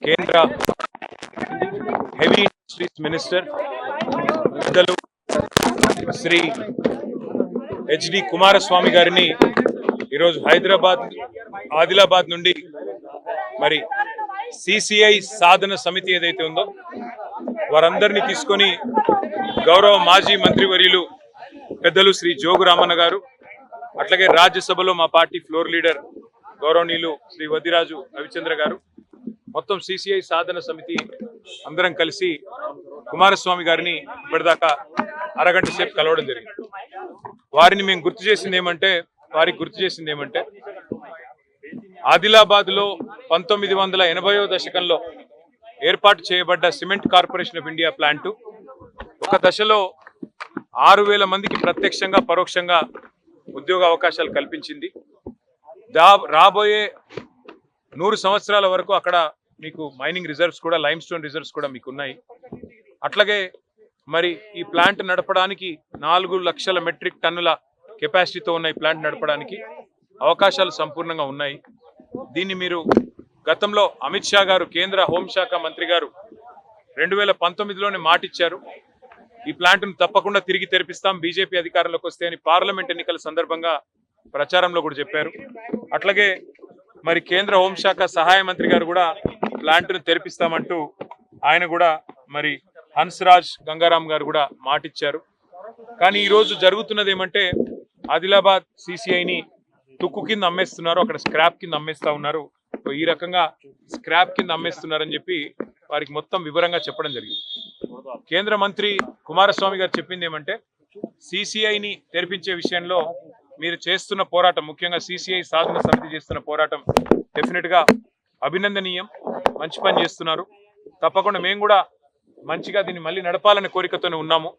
కేంద్ర heavy industries minister పెద్దలు Shri HD Kumaraswamy గారిని ఈరోజు ఆదిలాబాద్ నుండి మరి సిసిఐ సాధన సమితి ఏదైతే ఉందో వారందరినీ తీసుకొని గౌరవ మాజీ మంత్రివర్యులు పెద్దలు శ్రీ జోగు రామన్న గారు, అట్లాగే రాజ్యసభలో మా పార్టీ ఫ్లోర్ లీడర్ గౌరవనీయులు శ్రీ వద్దిరాజు రవిచంద్ర గారు, మొత్తం సిసిఐ సాధన సమితి అందరం కలిసి కుమారస్వామి గారిని ఇప్పటిదాకా అరగంట సేపు కలవడం జరిగింది. వారికి గుర్తు చేసింది ఏమంటే ఆదిలాబాద్ లో 1980వ దశకంలో ఏర్పాటు చేయబడ్డ cement corporation of India plant ఒక దశలో 6,000 మందికి ప్రత్యక్షంగా పరోక్షంగా ఉద్యోగ అవకాశాలు కల్పించింది. రాబోయే 100 సంవత్సరాల వరకు అక్కడ మీకు మైనింగ్ రిజర్వ్స్ కూడా, లైమ్ స్టోన్ రిజర్వ్స్ కూడా మీకు ఉన్నాయి. అట్లాగే మరి ఈ ప్లాంట్ నడపడానికి 4 లక్షల మెట్రిక్ టన్నుల కెపాసిటీతో ఉన్న ఈ ప్లాంట్ నడపడానికి అవకాశాలు సంపూర్ణంగా ఉన్నాయి. దీన్ని మీరు గతంలో అమిత్ షా గారు, కేంద్ర హోంశాఖ మంత్రి గారు 2019లోనే మాటిచ్చారు, ఈ ప్లాంట్ను తప్పకుండా తిరిగి తెరిపిస్తాం బీజేపీ అధికారంలోకి వస్తే అని పార్లమెంట్ ఎన్నికల సందర్భంగా ప్రచారంలో కూడా చెప్పారు. అట్లాగే మరి కేంద్ర హోంశాఖ సహాయ మంత్రి గారు కూడా ప్లాంట్ను తెరిపిస్తామంటూ ఆయన కూడా మరి హన్స్రాజ్ గంగారాం గారు కూడా మాటిచ్చారు. కానీ ఈరోజు జరుగుతున్నది ఏమంటే ఆదిలాబాద్ సిసిఐని తుక్కు కింద అమ్మేస్తున్నారు, అక్కడ స్క్రాప్ కింద అమ్మేస్తా ఉన్నారు. ఈ రకంగా స్క్రాప్ కింద అమ్మేస్తున్నారని చెప్పి వారికి మొత్తం వివరంగా చెప్పడం జరిగింది. కేంద్ర మంత్రి కుమారస్వామి గారు చెప్పింది ఏమంటే సిసిఐని తెరిపించే విషయంలో మీరు చేస్తున్న పోరాటం, ముఖ్యంగా సిసిఐ సాధన సమితి చేస్తున్న పోరాటం డెఫినెట్ గా అభినందనీయం, మంచి పని చేస్తున్నారు. తప్పకుండా మేము కూడా మంచిగా దీన్ని మళ్ళీ నడపాలనే కోరికతోనే ఉన్నాము,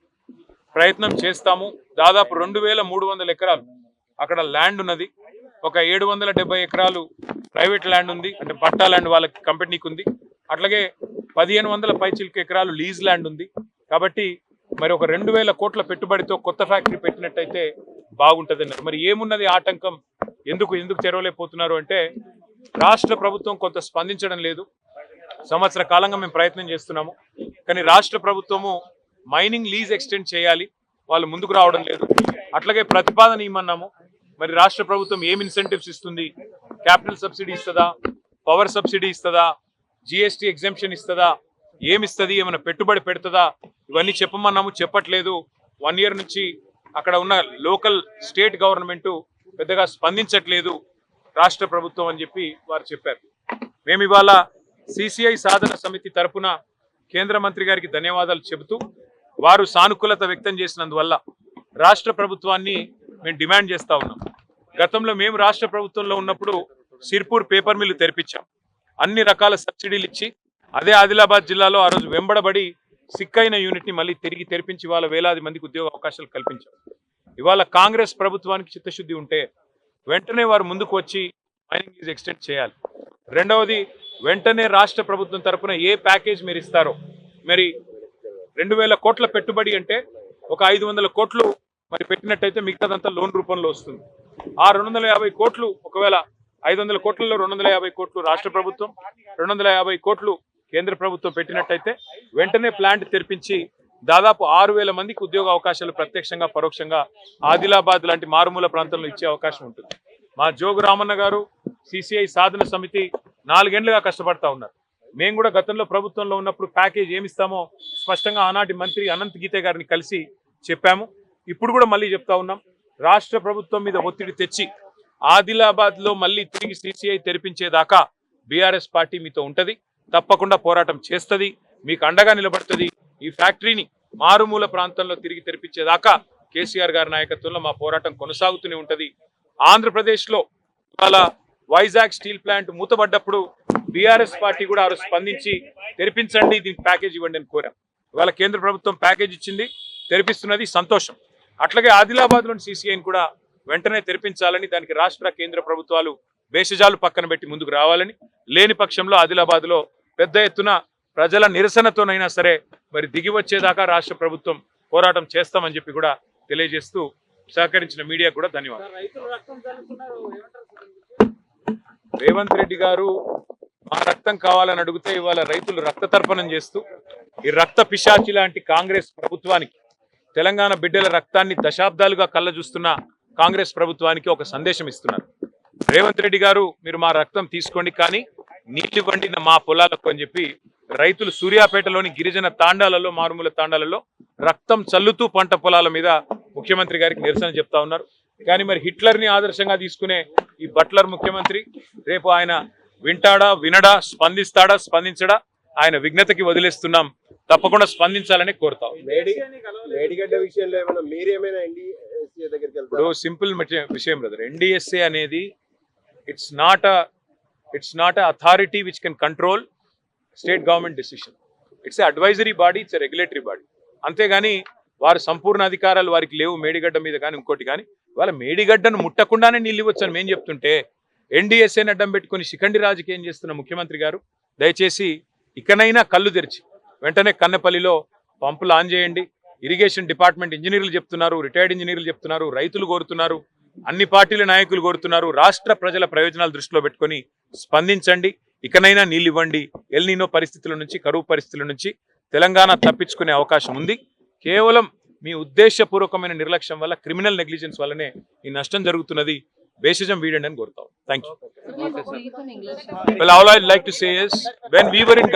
ప్రయత్నం చేస్తాము. దాదాపు 2,300 ఎకరాలు అక్కడ ల్యాండ్ ఉన్నది. ఒక 770 ఎకరాలు ప్రైవేట్ ల్యాండ్ ఉంది, అంటే పట్టా ల్యాండ్ వాళ్ళకి కంపెనీకి ఉంది. అట్లాగే 1,500 పైచిల్క ఎకరాలు లీజ్ ల్యాండ్ ఉంది. కాబట్టి మరి ఒక 2,000 కోట్ల పెట్టుబడితో కొత్త ఫ్యాక్టరీ పెట్టినట్టయితే బాగుంటుంది అన్నారు. మరి ఏమున్నది ఆటంకం, ఎందుకు తెరవలేకపోతున్నారు అంటే రాష్ట్ర ప్రభుత్వం కొంత స్పందించడం లేదు. సంవత్సర కాలంగా మేము ప్రయత్నం చేస్తున్నాము, కానీ రాష్ట్ర ప్రభుత్వము మైనింగ్ లీజ్ ఎక్స్టెండ్ చేయాలి, వాళ్ళు ముందుకు రావడం లేదు. అట్లాగే ప్రతిపాదన ఇమ్మన్నాము, మరి రాష్ట్ర ప్రభుత్వం ఏం ఇన్సెంటివ్స్ ఇస్తుంది, క్యాపిటల్ సబ్సిడీ ఇస్తుందా, పవర్ సబ్సిడీ ఇస్తుందా, జిఎస్టీ ఎగ్జెంప్షన్ ఇస్తుందా, ఏమిస్తుంది, ఏమైనా పెట్టుబడి పెడుతుందా, ఇవన్నీ చెప్పమన్నాము, చెప్పట్లేదు. 1 ఇయర్ నుంచి అక్కడ ఉన్న లోకల్ స్టేట్ గవర్నమెంట్ పెద్దగా స్పందించట్లేదు రాష్ట్ర ప్రభుత్వం అని చెప్పి వారు చెప్పారు. మేము ఇవాళ సిసిఐ సాధన సమితి తరపున కేంద్ర మంత్రి గారికి ధన్యవాదాలు చెబుతూ వారు సానుకూలత వ్యక్తం చేసినందువల్ల రాష్ట్ర ప్రభుత్వాన్ని మేము డిమాండ్ చేస్తా ఉన్నాం. గతంలో మేము రాష్ట్ర ప్రభుత్వంలో ఉన్నప్పుడు సిర్పూర్ పేపర్ మిల్లు తెరిపించాం, అన్ని రకాల సబ్సిడీలు ఇచ్చి. అదే ఆదిలాబాద్ జిల్లాలో ఆ రోజు వెంబడబడి సిక్కైన యూనిట్ని మళ్ళీ తిరిగి తెరిపించి వాళ్ళ వేలాది మందికి ఉద్యోగ అవకాశాలు కల్పించాం. ఇవాళ కాంగ్రెస్ ప్రభుత్వానికి చిత్తశుద్ధి ఉంటే వెంటనే వారు ముందుకు వచ్చి మైనింగ్ లీజ్ ఎక్స్టెండ్ చేయాలి. రెండవది, వెంటనే రాష్ట్ర ప్రభుత్వం తరఫున ఏ ప్యాకేజ్ మీరు ఇస్తారో, మరి 2,000 కోట్ల పెట్టుబడి అంటే ఒక 500 కోట్లు మరి పెట్టినట్టయితే మిగతాదంతా లోన్ రూపంలో వస్తుంది. ఆ 250 కోట్లు, ఒకవేళ 500 కోట్లలో 250 కోట్లు రాష్ట్ర ప్రభుత్వం, 250 కోట్లు కేంద్ర ప్రభుత్వం పెట్టినట్టయితే వెంటనే ప్లాంట్ తెరిపించి దాదాపు 6,000 మందికి ఉద్యోగ అవకాశాలు ప్రత్యక్షంగా పరోక్షంగా ఆదిలాబాద్ లాంటి మారుమూల ప్రాంతంలో ఇచ్చే అవకాశం ఉంటుంది. మా జోగు రామన్న గారు సిసిఐ సాధన సమితి 4 ఏళ్లుగా కష్టపడతా ఉన్నారు. మేము కూడా గతంలో ప్రభుత్వంలో ఉన్నప్పుడు ప్యాకేజ్ ఏమిస్తామో స్పష్టంగా ఆనాటి మంత్రి అనంత్ గీతే గారిని కలిసి చెప్పాము. ఇప్పుడు కూడా మళ్ళీ చెప్తా ఉన్నాం, రాష్ట్ర ప్రభుత్వం మీద ఒత్తిడి తెచ్చి ఆదిలాబాద్ లో మళ్ళీ తిరిగి సిసిఐ తెరిపించేదాకా బీఆర్ఎస్ పార్టీ మీతో ఉంటది, తప్పకుండా పోరాటం చేస్తుంది, మీకు అండగా నిలబడుతుంది. ఈ ఫ్యాక్టరీని మారుమూల ప్రాంతంలో తిరిగి తెరిపించేదాకా కేసీఆర్ గారి నాయకత్వంలో మా పోరాటం కొనసాగుతూనే ఉంటది. ఆంధ్రప్రదేశ్ లో ఇవాళ వైజాగ్ స్టీల్ ప్లాంట్ మూతబడ్డప్పుడు బీఆర్ఎస్ పార్టీ కూడా ఆ రోజు స్పందించి తెరిపించండి, దీనికి ప్యాకేజ్ ఇవ్వండి అని కోరాం. ఇవాళ కేంద్ర ప్రభుత్వం ప్యాకేజ్ ఇచ్చింది, తెరిపిస్తున్నది, సంతోషం. అట్లాగే ఆదిలాబాద్ లోని సిసిఐని కూడా వెంటనే తెరిపించాలని, దానికి రాష్ట్ర కేంద్ర ప్రభుత్వాలు భేషజాలు పక్కన పెట్టి ముందుకు రావాలని, లేని పక్షంలో ఆదిలాబాద్ లో పెద్ద ఎత్తున ప్రజల నిరసనతోనైనా సరే మరి దిగి వచ్చేదాకా రాష్ట్ర ప్రభుత్వం పోరాటం చేస్తామని చెప్పి కూడా తెలియజేస్తూ సహకరించిన మీడియా కూడా ధన్యవాదాలు. రేవంత్ రెడ్డి గారు మా రక్తం కావాలని అడిగితే ఇవాళ రైతులు రక్త తర్పణం చేస్తూ ఈ రక్త పిశాచి లాంటి కాంగ్రెస్ ప్రభుత్వానికి, తెలంగాణ బిడ్డల రక్తాన్ని దశాబ్దాలుగా కళ్ళ చూస్తున్న కాంగ్రెస్ ప్రభుత్వానికి ఒక సందేశం ఇస్తున్నారు. రేవంత్ రెడ్డి గారు, మీరు మా రక్తం తీసుకోండి కానీ నీళ్లు వండిన మా పొలాలకు అని చెప్పి రైతులు సూర్యాపేటలోని గిరిజన తాండాలలో, మారుమూల తాండాలలో రక్తం చల్లుతూ పంట పొలాల మీద ముఖ్యమంత్రి గారికి నిరసన చెప్తా ఉన్నారు. కానీ మరి హిట్లర్ని ఆదర్శంగా తీసుకునే ఈ బట్లర్ ముఖ్యమంత్రి రేపు ఆయన వింటాడా, వినడా, స్పందిస్తాడా, స్పందించడా, ఆయన విఘ్నతకి వదిలేస్తున్నాం. తప్పకుండా స్పందించాలని కోరుతాం. ఇప్పుడు సింపుల్ విషయం బ్రదర్, ఎన్డీఎస్ఏ అనేది it's not authority which can control state government decision. It's advisory body, it's regulatory body. అంతేగాని వారు సంపూర్ణ అధికారాలు వారికి లేవు మేడిగడ్డ మీద కానీ ఇంకోటి కానీ. వాళ్ళ మేడిగడ్డను ముట్టకుండానే నీళ్ళు ఇవ్వచ్చని మేము చెప్తుంటే ఎన్డీఎస్ఏని అడ్డం పెట్టుకుని శిఖండి రాజకీయం చేస్తున్న ముఖ్యమంత్రి గారు దయచేసి ఇకనైనా కళ్ళు తెరిచి వెంటనే కన్నెపల్లిలో పంపులు ఆన్ చేయండి. ఇరిగేషన్ డిపార్ట్మెంట్ ఇంజనీర్లు చెప్తున్నారు, రిటైర్డ్ ఇంజనీర్లు చెప్తున్నారు, రైతులు కోరుతున్నారు, అన్ని పార్టీల నాయకులు కోరుతున్నారు. రాష్ట్ర ప్రజల ప్రయోజనాలు దృష్టిలో పెట్టుకొని స్పందించండి. ఇకనైనా నీళ్ళు ఇవ్వండి. ఎల్నినో పరిస్థితుల నుంచి, కరువు పరిస్థితుల నుంచి తెలంగాణ తప్పించుకునే అవకాశం ఉంది. కేవలం మీ ఉద్దేశపూర్వకమైన నిర్లక్ష్యం వల్ల, క్రిమినల్ నెగ్లిజెన్స్ వల్లనే ఈ నష్టం జరుగుతున్నది. బేసిజం వీడండి అని కోరుతాం. Thank you. Well, all I'd like to say is, when we were in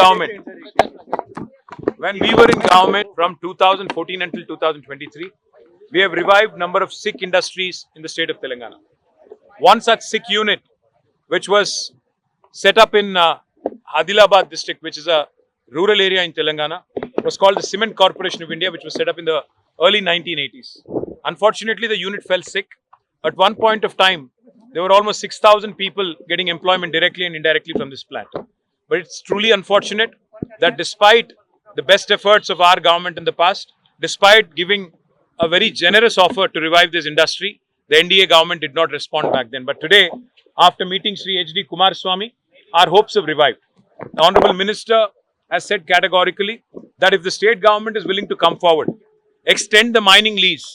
government from 2014 until 2023, we have revived number of Sikh industries in the state of Telangana. One such Sikh unit, which was set up in Adilabad district, which is a rural area in Telangana, was called the Cement Corporation of India, which was set up in the early 1980s. Unfortunately, the unit fell sick. At one point of time, there were almost 6,000 people getting employment directly and indirectly from this plant. But it's truly unfortunate that despite the best efforts of our government in the past, despite giving a very generous offer to revive this industry, the NDA government did not respond back then. But today, after meeting Sri H.D. Kumaraswamy, our hopes have revived. The Honorable Minister has said categorically that if the state government is willing to come forward, extend the mining lease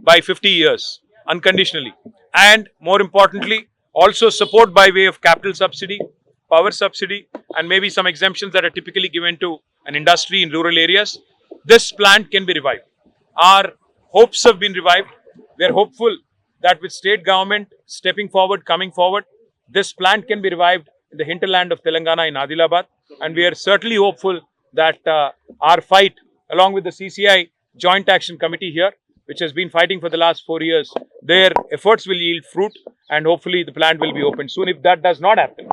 by 50 years unconditionally, and more importantly, also support by way of capital subsidy, power subsidy, and maybe some exemptions that are typically given to an industry in rural areas, this plant can be revived. Our hopes have been revived. We are hopeful that with state government stepping forward, coming forward, this plant can be revived in the hinterland of Telangana in Adilabad, and we are certainly hopeful that our fight, along with the CCI Joint Action Committee here, which has been fighting for the last 4 years, their efforts will yield fruit, and hopefully the plant will be opened soon. If that does not happen,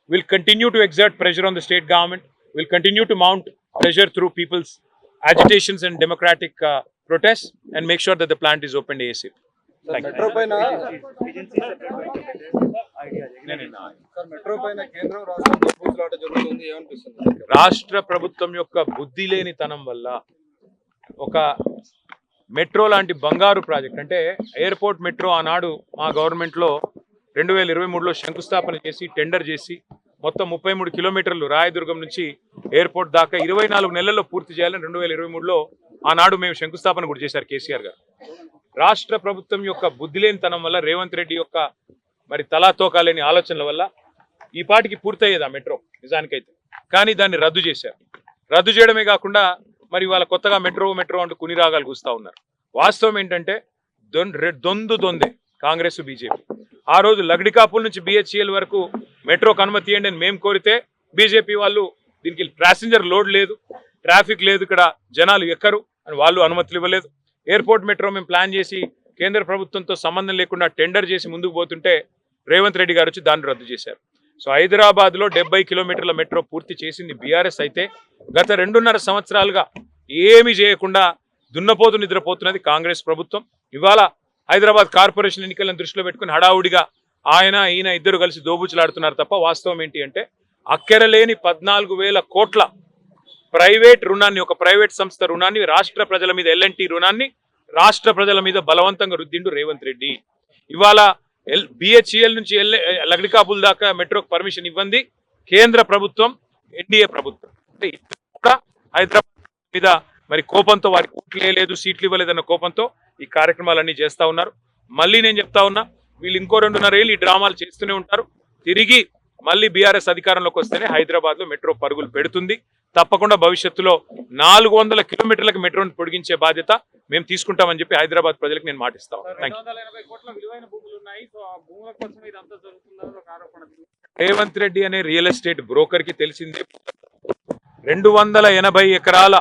we'll continue to exert pressure on the state government. We'll continue to mount pressure through people's agitations and democratic protests, and make sure that the plant is opened ASAP. Thank you. రాష్ట్ర ప్రభుత్వం యొక్క బుద్ధి లేనితనం వల్ల ఒక metro లాంటి బంగారు project, అంటే airport metro ఆనాడు మా గవర్నమెంట్లో 2023లో శంకుస్థాపన చేసి టెండర్ చేసి మొత్తం 33 కిలోమీటర్లు రాయదుర్గం నుంచి ఎయిర్పోర్ట్ దాకా 24 నెలల్లో పూర్తి చేయాలని 2023లో ఆనాడు మేము శంకుస్థాపన కూడా చేశారు కేసీఆర్ గారు. రాష్ట్ర ప్రభుత్వం యొక్క బుద్ధి లేనితనం వల్ల, రేవంత్ రెడ్డి యొక్క మరి తలాతోకా లేని ఆలోచనల వల్ల ఈ పాటికి పూర్తయ్యేది ఆ మెట్రో నిజానికైతే. కానీ దాన్ని రద్దు చేశారు. రద్దు చేయడమే కాకుండా మరి వాళ్ళ కొత్తగా మెట్రో అంటూ కుని రాగాలు కూస్తూ ఉన్నారు. వాస్తవం ఏంటంటే దొందే కాంగ్రెస్ బీజేపీ. ఆ రోజు లగడికాపుల నుంచి బిహెచ్ఎల్ వరకు మెట్రోకి అనుమతి ఇవ్వండి అని మేము కోరితే బీజేపీ వాళ్ళు దీనికి ప్యాసింజర్ లోడ్ లేదు, ట్రాఫిక్ లేదు, ఇక్కడ జనాలు ఎక్కరు అని వాళ్ళు అనుమతులు ఇవ్వలేదు. ఎయిర్పోర్ట్ మెట్రో మేము ప్లాన్ చేసి కేంద్ర ప్రభుత్వంతో సంబంధం లేకుండా టెండర్ చేసి ముందుకు పోతుంటే రేవంత్ రెడ్డి గారు వచ్చి దాన్ని రద్దు చేశారు. సో హైదరాబాద్లో 70 కిలోమీటర్ల మెట్రో పూర్తి చేసింది బీఆర్ఎస్ అయితే, గత 2.5 సంవత్సరాలుగా ఏమీ చేయకుండా దున్నపోతు నిద్రపోతున్నది కాంగ్రెస్ ప్రభుత్వం. ఇవాళ హైదరాబాద్ కార్పొరేషన్ ఎన్నికలను దృష్టిలో పెట్టుకుని హడావుడిగా ఈయన ఇద్దరు కలిసి దోబూచులాడుతున్నారు తప్ప వాస్తవం ఏంటి అంటే అక్కెరలేని 14,000 కోట్ల ప్రైవేట్ రుణాన్ని, ఒక ప్రైవేట్ సంస్థ రుణాన్ని, రాష్ట్ర ప్రజల మీద ఎల్ఎన్టీ రుణాన్ని రాష్ట్ర ప్రజల మీద బలవంతంగా రుద్దిండు రేవంత్ రెడ్డి. ఇవాళ బిహెచ్ఈఎల్ నుంచి లగడికాపుల్ దాకా మెట్రోకి పర్మిషన్ ఇవ్వండి కేంద్ర ప్రభుత్వం, ఎన్డీఏ ప్రభుత్వం. అంటే కూడా హైదరాబాద్ మీద మరి కోపంతో, వారికి ఓట్లు లేదు, సీట్లు ఇవ్వలేదన్న కోపంతో ఈ కార్యక్రమాలన్నీ చేస్తూ ఉన్నారు. మళ్ళీ నేను చెప్తా ఉన్నా, వీళ్ళు ఇంకో 2.5 ఏళ్ళు ఈ డ్రామాలు చేస్తూనే ఉంటారు. తిరిగి మళ్ళీ బీఆర్ఎస్ అధికారంలోకి వస్తేనే హైదరాబాద్ లో మెట్రో పరుగులు పెడుతుంది. తప్పకుండా భవిష్యత్తులో 400 కిలోమీటర్లకు మెట్రోను పొడిగించే బాధ్యత మేము తీసుకుంటామని చెప్పి హైదరాబాద్ ప్రజలకు నేను మాటిస్తాను. Thank you. 280 కోట్ల విలువైన భూములు ఉన్నాయి. సో ఆ భూముల కోసం ఇదంతా జరుగుతుందని ఒక ఆరోపణ. రేవంత్ రెడ్డి అనే రియల్ ఎస్టేట్ బ్రోకర్ కి తెలిసిందే 280 ఎకరాల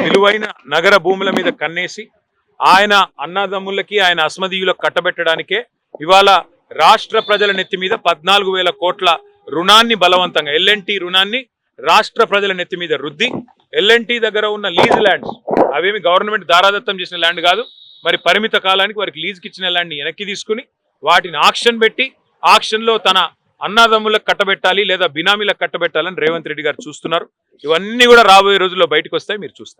విలువైన నగర భూముల మీద కన్నేసి ఆయన అన్నదమ్ములకి ఆయన అస్మదీయులకు కట్టబెట్టడానికే ఇవాళ రాష్ట్ర ప్రజల నెత్తి మీద 14,000 కోట్ల రుణాన్ని బలవంతంగా ఎల్ఎన్టీ రుణాన్ని రాష్ట్ర ప్రజల నెత్తి మీద రుద్ది ఎల్ఎన్టీ దగ్గర ఉన్న లీజ్ ల్యాండ్స్ అవేమి గవర్నమెంట్ దారాదత్తం చేసిన ల్యాండ్ కాదు, మరి పరిమిత కాలానికి వారికి లీజ్కి ఇచ్చిన ల్యాండ్ని వెనక్కి తీసుకుని వాటిని ఆక్షన్ పెట్టి ఆక్షన్లో తన అన్నదమ్ములకు కట్టబెట్టాలి లేదా బినామీలకు కట్టబెట్టాలని రేవంత్ రెడ్డి గారు చూస్తున్నారు. ఇవన్నీ కూడా రాబోయే రోజుల్లో బయటకు వస్తాయి, మీరు చూస్తారు.